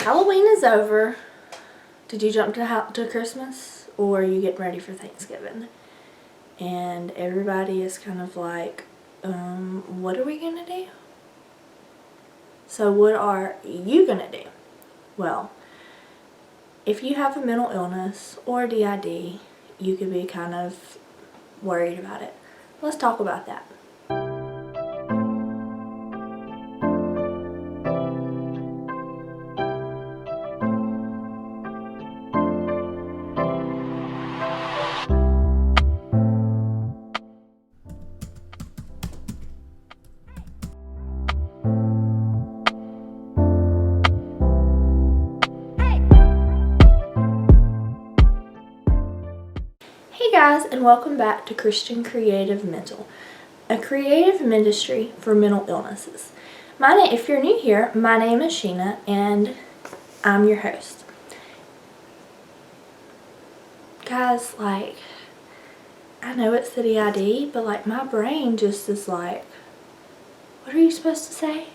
Halloween is over. Did you jump to Christmas, or are you getting ready for Thanksgiving? And everybody is kind of like, what are we gonna do? So what are you gonna do? Well, if you have a mental illness or a DID, you could be kind of worried about it. Let's talk about that. Hey guys, and welcome back to Christian Creative Mental, a creative ministry for mental illnesses. If you're new here, my name is Sheena, and I'm your host. Guys, I know it's the DID, but my brain just is like, what are you supposed to say?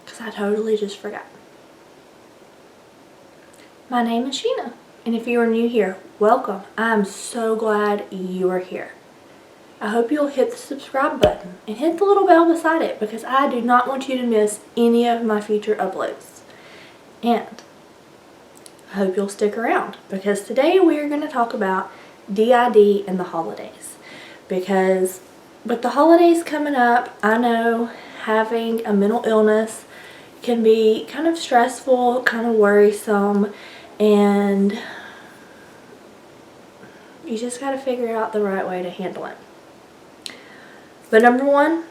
Because I totally just forgot. My name is Sheena. And if you are new here, welcome. I'm so glad you are here. I hope you'll hit the subscribe button and hit the little bell beside it, because I do not want you to miss any of my future uploads. And I hope you'll stick around, because today we are going to talk about DID and the holidays. Because with the holidays coming up, I know having a mental illness can be kind of stressful, kind of worrisome, and you just got to figure out the right way to handle it. But number one,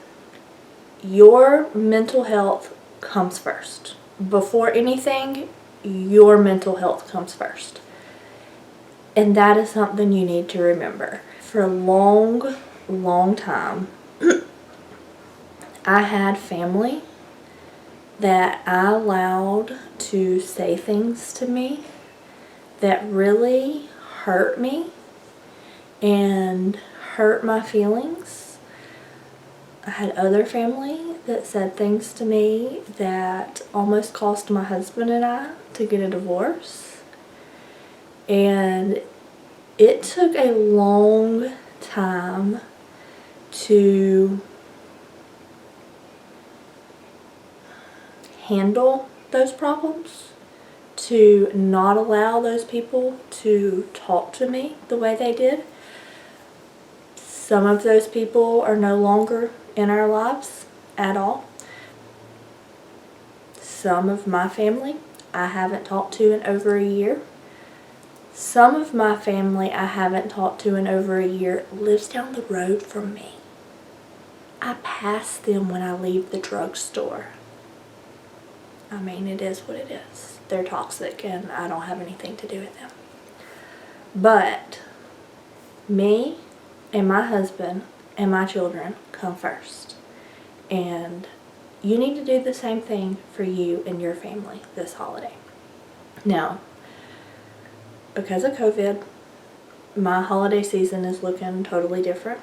your mental health comes first. Before anything, your mental health comes first. And that is something you need to remember. For a long time, I had family that I allowed to say things to me that really hurt me and hurt my feelings. I had other family that said things to me that almost cost my husband and I to get a divorce. And it took a long time to handle those problems, to not allow those people to talk to me the way they did. Some of those people are no longer in our lives at all. Some of my family I haven't talked to in over a year. Some of my family I haven't talked to in over a year lives down the road from me. I pass them when I leave the drugstore. I mean, it is what it is. They're toxic and I don't have anything to do with them. But me and my husband and my children come first. And you need to do the same thing for you and your family this holiday. Now, because of COVID, my holiday season is looking totally different.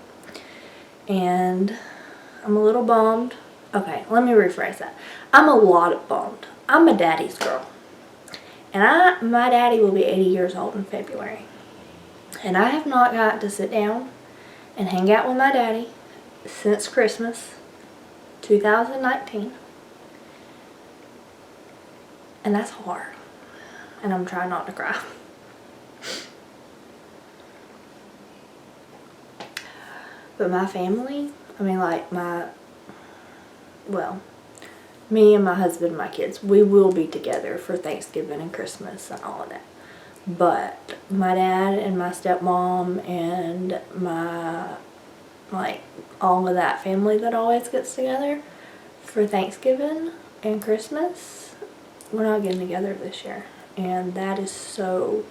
And I'm a little bummed. Okay, let me rephrase that. I'm a lot bummed. I'm a daddy's girl. And my daddy will be 80 years old in February. And I have not got to sit down and hang out with my daddy since Christmas 2019. And that's hard. And I'm trying not to cry. But my family, me and my husband and my kids, we will be together for Thanksgiving and Christmas and all of that. But my dad and my stepmom and all of that family that always gets together for Thanksgiving and Christmas, we're not getting together this year. And that is so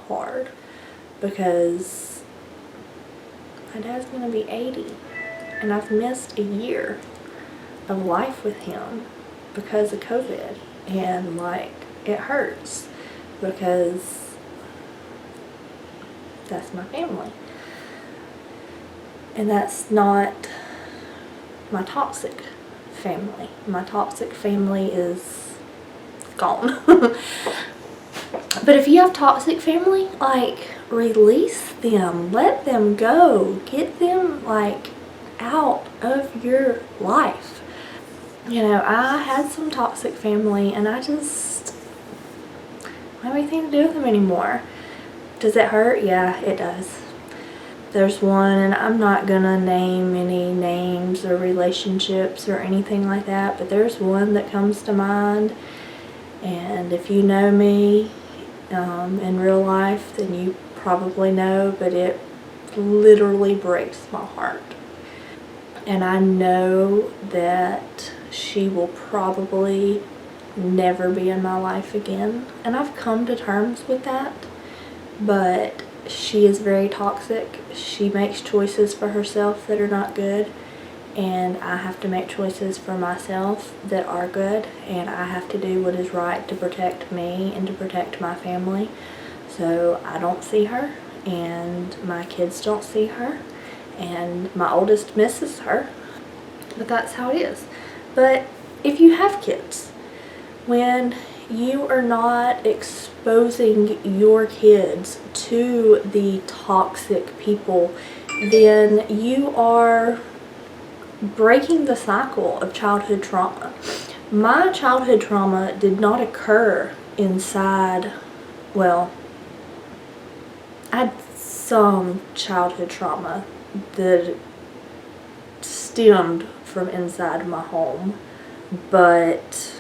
hard, because my dad's going to be 80 and I've missed a year of life with him because of COVID, and it hurts because that's my family, and that's not my toxic family. My toxic family is gone. But if you have toxic family, like, release them, let them go, get them, like, out of your life. You know, I had some toxic family, and I just don't have anything to do with them anymore. Does it hurt? Yeah, it does. There's one, and I'm not gonna name any names or relationships or anything like that, but there's one that comes to mind. And if you know me in real life, then you probably know, but it literally breaks my heart. And I know that she will probably never be in my life again. And I've come to terms with that, but she is very toxic. She makes choices for herself that are not good, and I have to make choices for myself that are good, and I have to do what is right to protect me and to protect my family. So I don't see her, and my kids don't see her, and my oldest misses her, but that's how it is. But if you have kids, when you are not exposing your kids to the toxic people, then you are breaking the cycle of childhood trauma. My childhood trauma did not occur inside, well, I had some childhood trauma that stemmed from inside my home, but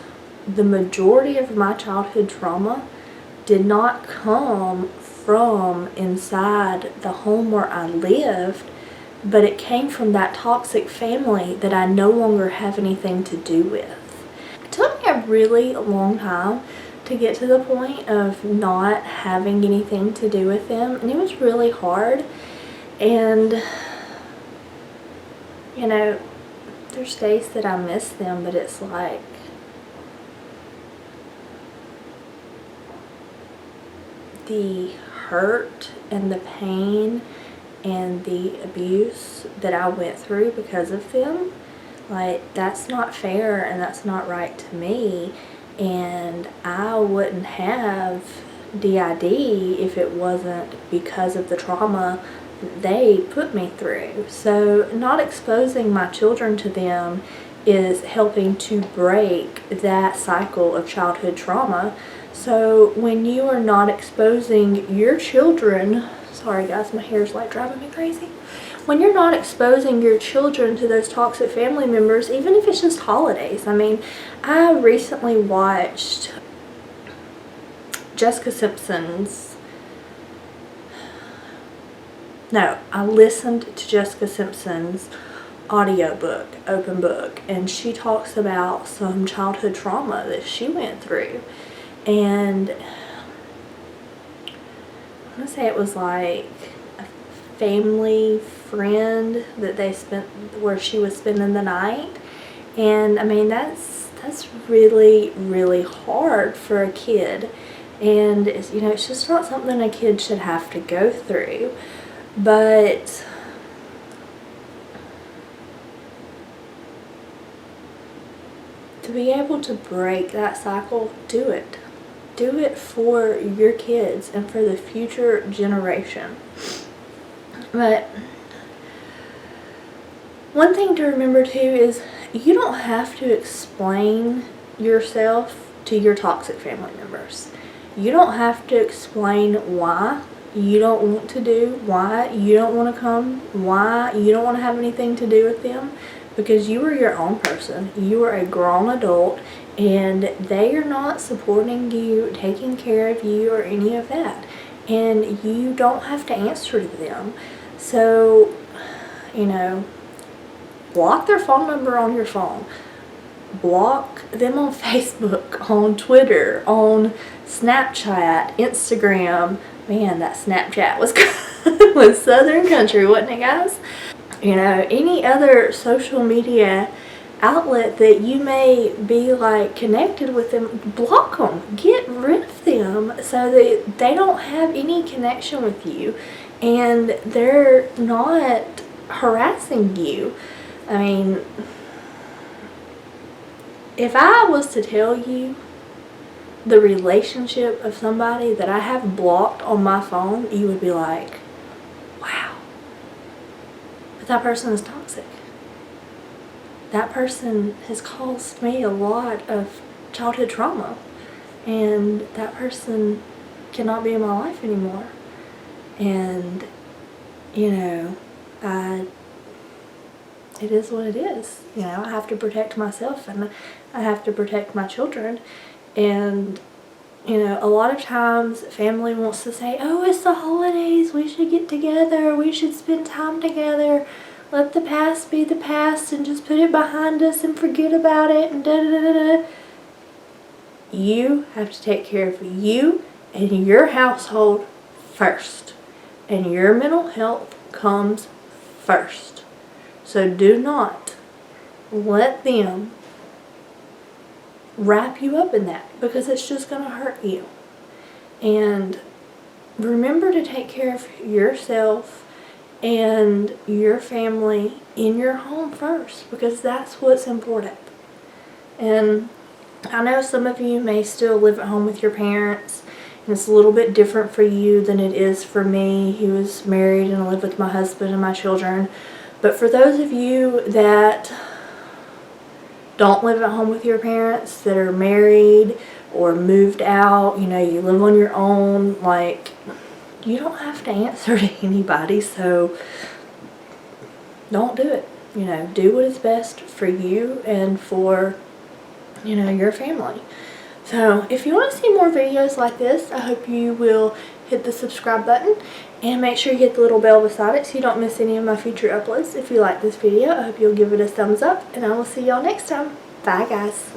the majority of my childhood trauma did not come from inside the home where I lived, but it came from that toxic family that I no longer have anything to do with. It took me a really long time to get to the point of not having anything to do with them, and it was really hard. And you know, there's days that I miss them, but it's like the hurt and the pain and the abuse that I went through because of them, like, that's not fair and that's not right to me, and I wouldn't have DID if it wasn't because of the trauma they put me through. So not exposing my children to them is helping to break that cycle of childhood trauma. So when you are not exposing your children, sorry guys, my hair's like driving me crazy. When you're not exposing your children to those toxic family members, even if it's just holidays. I mean, I recently watched I listened to Jessica Simpson's audiobook, Open Book, and she talks about some childhood trauma that she went through. And I want to say it was like a family friend that they spent, where she was spending the night. And I mean, that's really, really hard for a kid. And it's, you know, it's just not something a kid should have to go through. But to be able to break that cycle, do it. Do it for your kids and for the future generation. But one thing to remember too is you don't have to explain yourself to your toxic family members. You don't have to explain why you don't want to do, why you don't want to come, why you don't want to have anything to do with them, because you are your own person. You are a grown adult, and they are not supporting you, taking care of you, or any of that. And you don't have to answer to them. So, you know, block their phone number on your phone. Block them on Facebook, on Twitter, on Snapchat, Instagram. Man, that Snapchat was Southern Country, wasn't it, guys? You know, any other social media outlet that you may be like connected with them, block them. Get rid of them so that they don't have any connection with you and they're not harassing you. I mean, if I was to tell you the relationship of somebody that I have blocked on my phone, you would be like, wow, but that person is toxic. That person has caused me a lot of childhood trauma, and that person cannot be in my life anymore. And, you know, it is what it is. You know, I have to protect myself, and I have to protect my children. And, you know, a lot of times family wants to say, oh, it's the holidays, we should get together, we should spend time together, let the past be the past and just put it behind us and forget about it and da-da-da-da-da. You have to take care of you and your household first. And your mental health comes first. So do not let them wrap you up in that, because it's just going to hurt you. And remember to take care of yourself and your family in your home first, because that's what's important. And I know some of you may still live at home with your parents, and it's a little bit different for you than it is for me. He was married and I live with my husband and my children. But for those of you that don't live at home with your parents, that are married or moved out, you know, you live on your own, like, you don't have to answer to anybody, so don't do it. You know, do what is best for you and for, you know, your family. So if you want to see more videos like this, I hope you will hit the subscribe button and make sure you hit the little bell beside it so you don't miss any of my future uploads. If you like this video, I hope you'll give it a thumbs up, and I will see y'all next time. Bye guys.